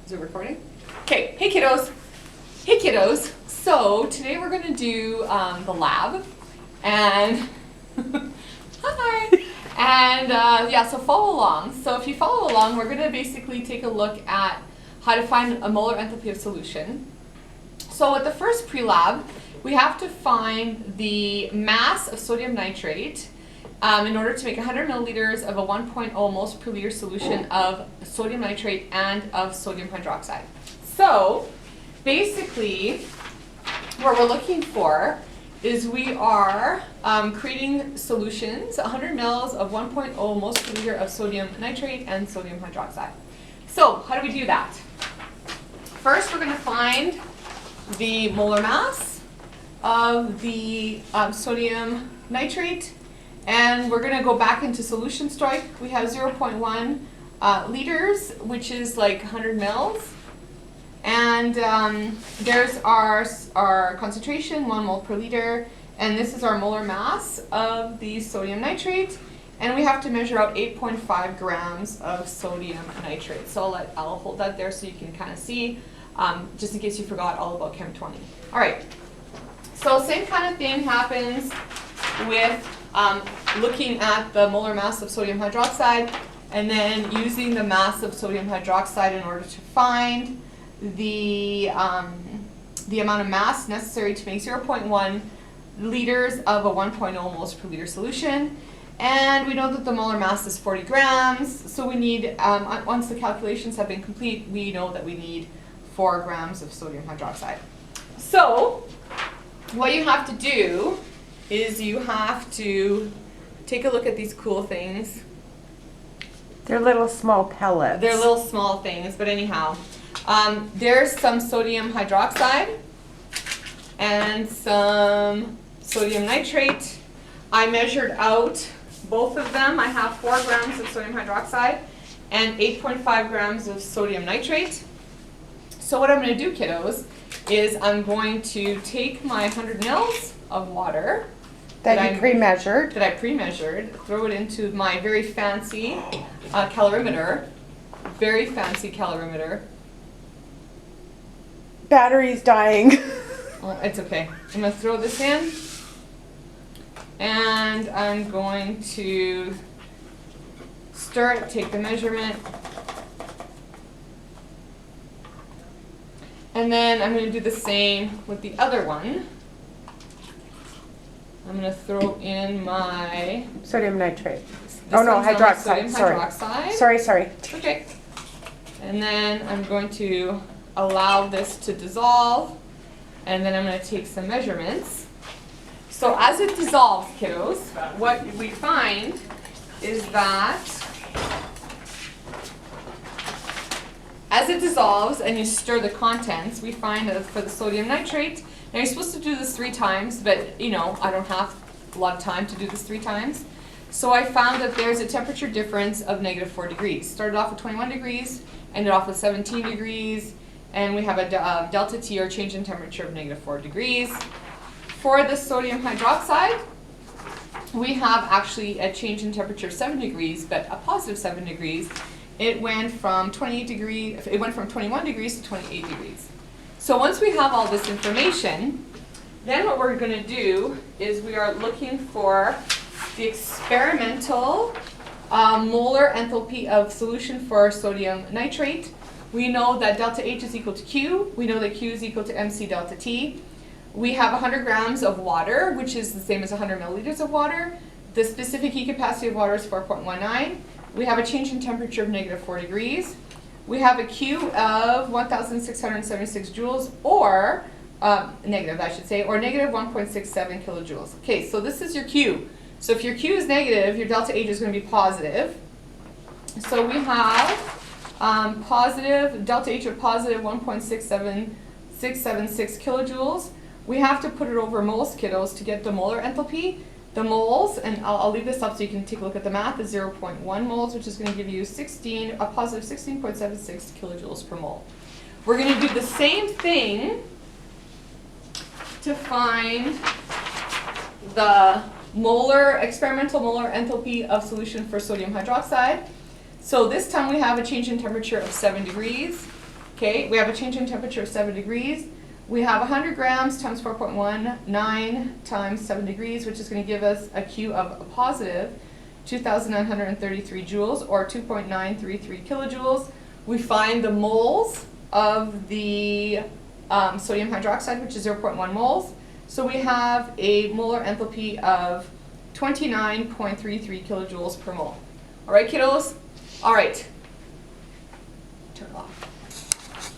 Is it recording? Okay, hey kiddos. Hey kiddos. So today we're going to do the lab, and hi. And yeah, so follow along. So if you follow along, we're going to basically take a look at how to find a molar enthalpy of solution. So at the first pre-lab, we have to find the mass of sodium nitrate in order to make 100 milliliters of a 1.0 moles per liter solution of sodium nitrate and of sodium hydroxide. So basically, what we're looking for is we are creating solutions, 100 mils of 1.0 moles per liter of sodium nitrate and sodium hydroxide. So how do we do that? First, we're going to find the molar mass of the sodium nitrate, and we're going to go back into solution strike. We have 0.1 liters, which is like 100 mils. And there's our concentration, 1 mole per liter, and this is our molar mass of the sodium nitrate. And we have to measure out 8.5 grams of sodium nitrate. So I'll hold that there so you can kind of see, just in case you forgot all about Chem 20. All right, so same kind of thing happens with looking at the molar mass of sodium hydroxide and then using the mass of sodium hydroxide in order to find the amount of mass necessary to make 0.1 liters of a 1.0 moles per liter solution. And we know that the molar mass is 40 grams, so we need, once the calculations have been complete, we know that we need 4 grams of sodium hydroxide. So what you have to do is you have to take a look at these cool things. They're little small pellets. They're little small things, but anyhow. There's some sodium hydroxide and some sodium nitrate. I measured out both of them. I have 4 grams of sodium hydroxide and 8.5 grams of sodium nitrate. So what I'm going to do, kiddos, is I'm going to take my 100 mils of water that I pre-measured, throw it into my very fancy calorimeter, Battery's dying. Well, it's okay. I'm going to throw this in, and I'm going to stir it, take the measurement, and then I'm going to do the same with the other one. I'm going to throw in my sodium nitrate. Oh no, hydroxide. Sorry. Okay. And then I'm going to allow this to dissolve, and then I'm going to take some measurements. So as it dissolves, kiddos, what we find is that as it dissolves and you stir the contents, we find that for the sodium nitrate, now you're supposed to do this 3 times, but you know, I don't have a lot of time to do this 3 times. So I found that there's a temperature difference of -4 degrees. Started off at 21 degrees, ended off with 17 degrees, and we have a delta T, or change in temperature, of -4 degrees. For the sodium hydroxide, we have actually a change in temperature of 7 degrees, but a positive 7 degrees. It went from 21 degrees to 28 degrees. So once we have all this information, then what we're going to do is we are looking for the experimental molar enthalpy of solution for sodium nitrate. We know that delta H is equal to Q. We know that Q is equal to MC delta T. We have 100 grams of water, which is the same as 100 milliliters of water. The specific heat capacity of water is 4.19. We have a change in temperature of -4 degrees. We have a Q of 1,676 joules, or negative, I should say, or negative 1.67 kilojoules. Okay, so this is your Q. So if your Q is negative, your delta H is going to be positive. So we have positive delta H of positive 1.67676 kilojoules. We have to put it over moles, kiddos, to get the molar enthalpy. The moles, and I'll leave this up so you can take a look at the math, is 0.1 moles, which is going to give you a positive 16.76 kilojoules per mole. We're going to do the same thing to find the experimental molar enthalpy of solution for sodium hydroxide. So this time we have a change in temperature of 7 degrees. Okay, we have a change in temperature of 7 degrees. We have 100 grams times 4.19 times 7 degrees, which is going to give us a Q of a positive 2,933 joules, or 2.933 kilojoules. We find the moles of the sodium hydroxide, which is 0.1 moles. So we have a molar enthalpy of 29.33 kilojoules per mole. All right, kiddos? All right. Turn it off.